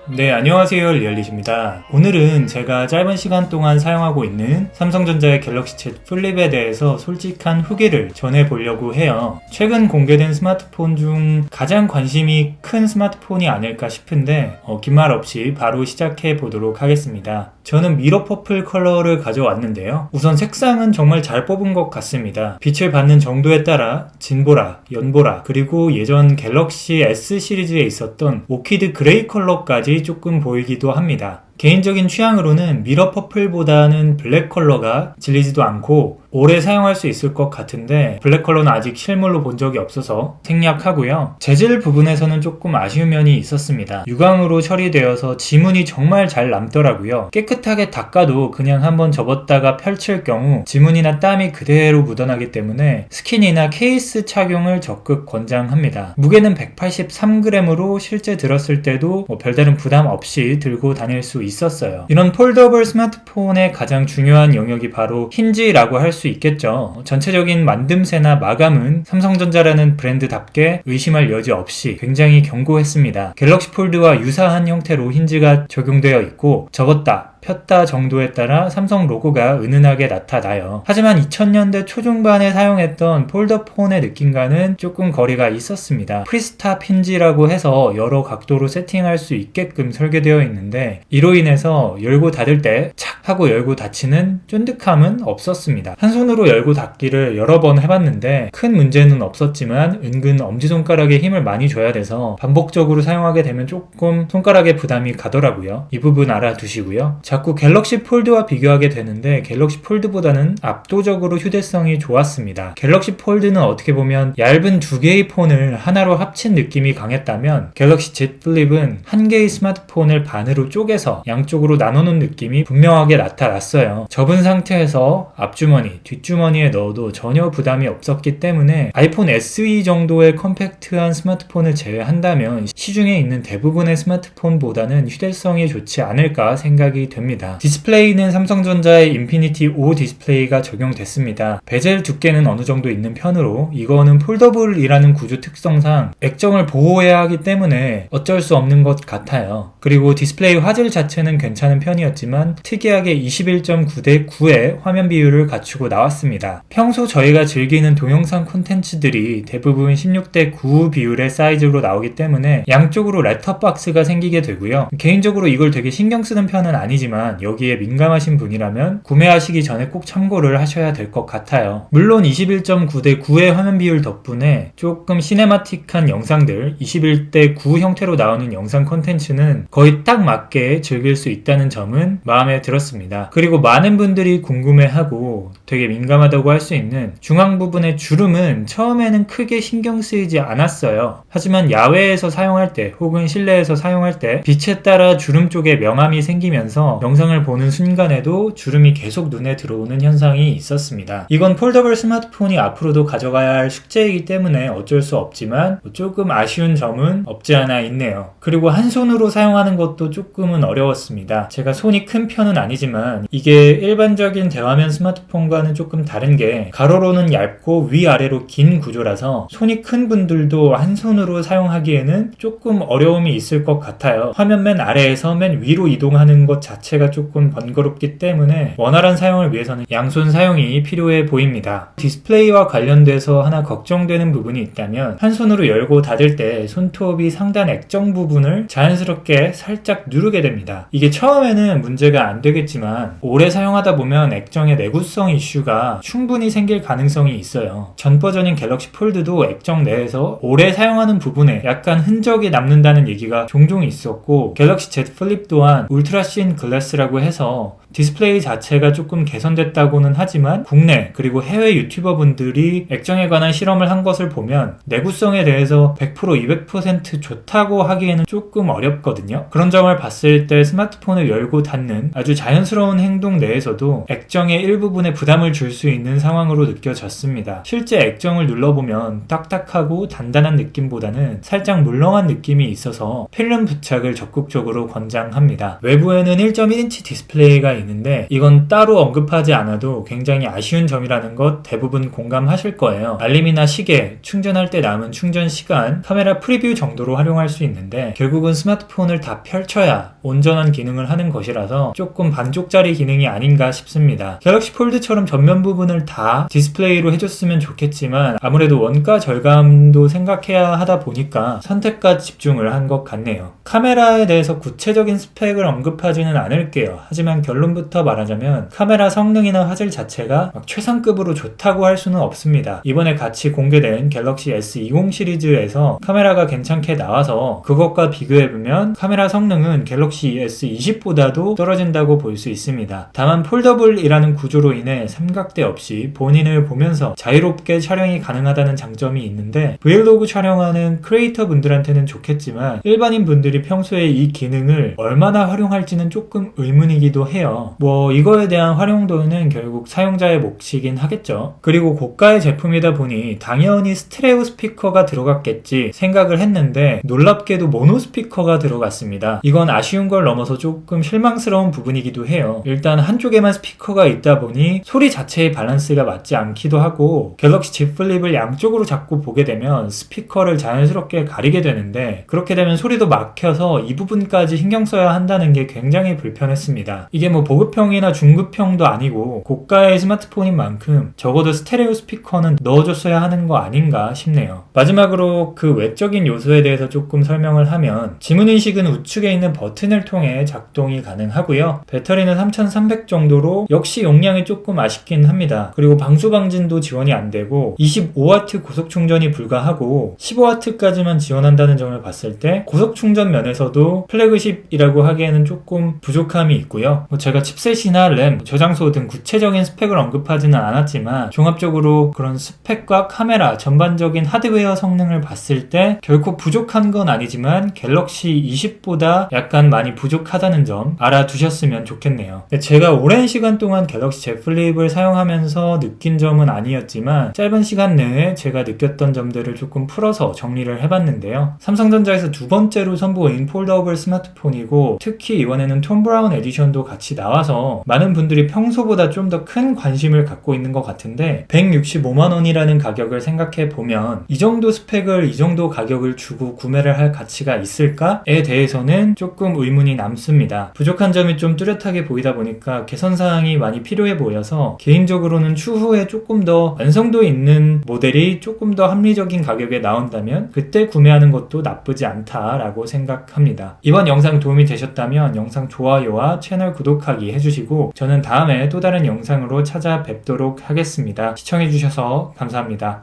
네, 안녕하세요. 리얼릿입니다. 오늘은 제가 짧은 시간 동안 사용하고 있는 삼성전자의 갤럭시 Z 플립에 대해서 솔직한 후기를 전해보려고 해요. 최근 공개된 스마트폰 중 가장 관심이 큰 스마트폰이 아닐까 싶은데 긴 말 없이 바로 시작해 보도록 하겠습니다. 저는 미러 퍼플 컬러를 가져왔는데요. 우선 색상은 정말 잘 뽑은 것 같습니다. 빛을 받는 정도에 따라 진보라, 연보라, 그리고 예전 갤럭시 S 시리즈에 있었던 오키드 그레이 컬러까지 조금 보이기도 합니다. 개인적인 취향으로는 미러 퍼플보다는 블랙 컬러가 질리지도 않고 오래 사용할 수 있을 것 같은데 블랙 컬러는 아직 실물로 본 적이 없어서 생략하고요. 재질 부분에서는 조금 아쉬운 면이 있었습니다. 유광으로 처리되어서 지문이 정말 잘 남더라고요. 깨끗하게 닦아도 그냥 한번 접었다가 펼칠 경우 지문이나 땀이 그대로 묻어나기 때문에 스킨이나 케이스 착용을 적극 권장합니다. 무게는 183g으로 실제 들었을 때도 별다른 부담 없이 들고 다닐 수 있었어요. 이런 폴더블 스마트폰의 가장 중요한 영역이 바로 힌지라고 할 수 있겠죠. 전체적인 만듦새나 마감은 삼성전자라는 브랜드답게 의심할 여지 없이 굉장히 견고했습니다. 갤럭시 폴드와 유사한 형태로 힌지가 적용되어 있고 접었다, 폈다 정도에 따라 삼성 로고가 은은하게 나타나요. 하지만 2000년대 초중반에 사용했던 폴더폰의 느낌과는 조금 거리가 있었습니다. 프리스탑 힌지라고 해서 여러 각도로 세팅할 수 있게끔 설계되어 있는데 이로 인해서 열고 닫을 때 착 하고 열고 닫히는 쫀득함은 없었습니다. 한 손으로 열고 닫기를 여러 번 해봤는데 큰 문제는 없었지만 은근 엄지손가락에 힘을 많이 줘야 돼서 반복적으로 사용하게 되면 조금 손가락에 부담이 가더라고요. 이 부분 알아두시고요. 자꾸 갤럭시 폴드와 비교하게 되는데 갤럭시 폴드보다는 압도적으로 휴대성이 좋았습니다. 갤럭시 폴드는 어떻게 보면 얇은 두 개의 폰을 하나로 합친 느낌이 강했다면 갤럭시 Z 플립은 한 개의 스마트폰을 반으로 쪼개서 양쪽으로 나눠놓은 느낌이 분명하게 나타났어요. 접은 상태에서 앞주머니, 뒷주머니에 넣어도 전혀 부담이 없었기 때문에 아이폰 SE 정도의 컴팩트한 스마트폰을 제외한다면 시중에 있는 대부분의 스마트폰보다는 휴대성이 좋지 않을까 생각이 됩니다. 디스플레이는 삼성전자의 인피니티 5 디스플레이가 적용됐습니다. 베젤 두께는 어느 정도 있는 편으로 이거는 폴더블이라는 구조 특성상 액정을 보호해야 하기 때문에 어쩔 수 없는 것 같아요. 그리고 디스플레이 화질 자체는 괜찮은 편이었지만 특이하게 21.9대 9의 화면 비율을 갖추고 나왔습니다. 평소 저희가 즐기는 동영상 콘텐츠들이 대부분 16대 9 비율의 사이즈로 나오기 때문에 양쪽으로 렛터박스가 생기게 되고요. 개인적으로 이걸 되게 신경 쓰는 편은 아니지만 여기에 민감하신 분이라면 구매하시기 전에 꼭 참고를 하셔야 될 것 같아요. 물론 21.9대 9의 화면 비율 덕분에 조금 시네마틱한 영상들 21대 9 형태로 나오는 영상 콘텐츠는 거의 딱 맞게 즐길 수 있다는 점은 마음에 들었습니다. 그리고 많은 분들이 궁금해하고 되게 민감하다고 할 수 있는 중앙 부분의 주름은 처음에는 크게 신경 쓰이지 않았어요. 하지만 야외에서 사용할 때 혹은 실내에서 사용할 때 빛에 따라 주름 쪽에 명암이 생기면서 영상을 보는 순간에도 주름이 계속 눈에 들어오는 현상이 있었습니다. 이건 폴더블 스마트폰이 앞으로도 가져가야 할 숙제이기 때문에 어쩔 수 없지만 조금 아쉬운 점은 없지 않아 있네요. 그리고 한 손으로 사용하는 것도 조금은 어려웠습니다. 제가 손이 큰 편은 아니지만 이게 일반적인 대화면 스마트폰과는 조금 다른 게 가로로는 얇고 위아래로 긴 구조라서 손이 큰 분들도 한 손으로 사용하기에는 조금 어려움이 있을 것 같아요. 화면 맨 아래에서 맨 위로 이동하는 것 자체가 조금 번거롭기 때문에 원활한 사용을 위해서는 양손 사용이 필요해 보입니다. 디스플레이와 관련돼서 하나 걱정되는 부분이 있다면 한 손으로 열고 닫을 때 손톱이 상단 액정 부분을 자연스럽게 살짝 누르게 됩니다. 이게 처음에는 문제가 안 되겠지만 오래 사용하다 보면 액정의 내구성 이슈가 충분히 생길 가능성이 있어요. 전 버전인 갤럭시 폴드도 액정 내에서 오래 사용하는 부분에 약간 흔적이 남는다는 얘기가 종종 있었고 갤럭시 Z 플립 또한 울트라 씬 글래스라고 해서 디스플레이 자체가 조금 개선됐다고는 하지만 국내 그리고 해외 유튜버분들이 액정에 관한 실험을 한 것을 보면 내구성에 대해서 100% 200% 좋다고 하기에는 조금 어렵거든요. 그런 점을 봤을 때 스마트폰을 열고 닫는 아주 자연스러운 행동 내에서도 액정의 일부분에 부담을 줄 수 있는 상황으로 느껴졌습니다. 실제 액정을 눌러보면 딱딱하고 단단한 느낌보다는 살짝 물렁한 느낌이 있어서 필름 부착을 적극적으로 권장합니다. 외부에는 1.1인치 디스플레이가 있는데 이건 따로 언급하지 않아도 굉장히 아쉬운 점이라는 것 대부분 공감하실 거예요. 알림이나 시계, 충전할 때 남은 충전 시간, 카메라 프리뷰 정도로 활용할 수 있는데 결국은 스마트폰을 다 펼쳐야 온전한 기능을 하는 것이라서 조금 반쪽짜리 기능이 아닌가 싶습니다. 갤럭시 폴드처럼 전면 부분을 다 디스플레이로 해줬으면 좋겠지만 아무래도 원가 절감도 생각해야 하다 보니까 선택과 집중을 한 것 같네요. 카메라에 대해서 구체적인 스펙을 언급하지는 않을게요. 하지만 결론부터 말하자면 카메라 성능이나 화질 자체가 막 최상급으로 좋다고 할 수는 없습니다. 이번에 같이 공개된 갤럭시 S20 시리즈에서 카메라가 괜찮게 나와서 그것과 비교해보면 카메라 성능은 갤럭시 S20보다도 떨어진다고 볼 수 있습니다. 다만 폴더블이라는 구조로 인해 삼각대 없이 본인을 보면서 자유롭게 촬영이 가능하다는 장점이 있는데 브이로그 촬영하는 크리에이터 분들한테는 좋겠지만 일반인 분들이 평소에 이 기능을 얼마나 활용할지는 조금 의문이기도 해요. 이거에 대한 활용도는 결국 사용자의 몫이긴 하겠죠. 그리고 고가의 제품이다 보니 당연히 스테레오 스피커가 들어갔겠지 생각을 했는데 놀랍게도 모노 스피커가 들어갔습니다. 이건 아쉬운 걸 넘어서 조금 실망스러운 부분이기도 해요. 일단 한쪽에만 스피커가 있다 보니 소리 자체의 밸런스가 맞지 않기도 하고 갤럭시 Z 플립을 양쪽으로 잡고 보게 되면 스피커를 자연스럽게 가리게 되는데 그렇게 되면 소리도 막혀서 이 부분까지 신경 써야 한다는 게 굉장히 불편했습니다. 이게 보급형이나 중급형도 아니고 고가의 스마트폰인 만큼 적어도 스테레오 스피커는 넣어줬어야 하는 거 아닌가 싶네요. 마지막으로 그 외적인 요소에 대해서 조금 설명을 하면 지문인식은 우측에 있는 버튼을 통해 작동이 가능하고요. 배터리는 3300 정도로 역시 용량이 조금 아쉽긴 합니다. 그리고 방수방진도 지원이 안 되고 25W 고속 충전이 불가하고 15W까지만 지원한다는 점을 봤을 때 고속 충전 면에서도 플래그십이라고 하기에는 조금 부족함이 있고요. 제가 칩셋이나 램, 저장소 등 구체적인 스펙을 언급하지는 않았지만 종합적으로 그런 스펙과 카메라, 전반적인 하드웨어 성능을 봤을 때 결코 부족한 건 아니지만 갤럭시 20보다 약간 많이 부족하다는 점 알아두셨으면 좋겠네요. 제가 오랜 시간 동안 갤럭시 Z 플립을 사용하면서 느낀 점은 아니었지만 짧은 시간 내에 제가 느꼈던 점들을 조금 풀어서 정리를 해봤는데요. 삼성전자에서 두 번째로 선보인 폴더블 스마트폰이고 특히 이번에는 톰 브라운 에디션도 같이 나와서 많은 분들이 평소보다 좀 더 큰 관심을 갖고 있는 것 같은데 165만원이라는 가격을 생각해보면 이 정도 스펙을 이 정도 가격을 주고 구매를 할 가치가 있을까에 대해서는 조금 의문이 남습니다. 부족한 점이 좀 뚜렷하게 보이다 보니까 개선사항이 많이 필요해 보여서 개인적으로는 추후에 조금 더 완성도 있는 모델이 조금 더 합리적인 가격에 나온다면 그때 구매하는 것도 나쁘지 않다라고 생각합니다. 이번 영상 도움이 되셨다면 영상 좋아요와 채널 구독하기 해주시고 저는 다음에 또 다른 영상으로 찾아뵙도록 하겠습니다. 시청해주셔서 감사합니다.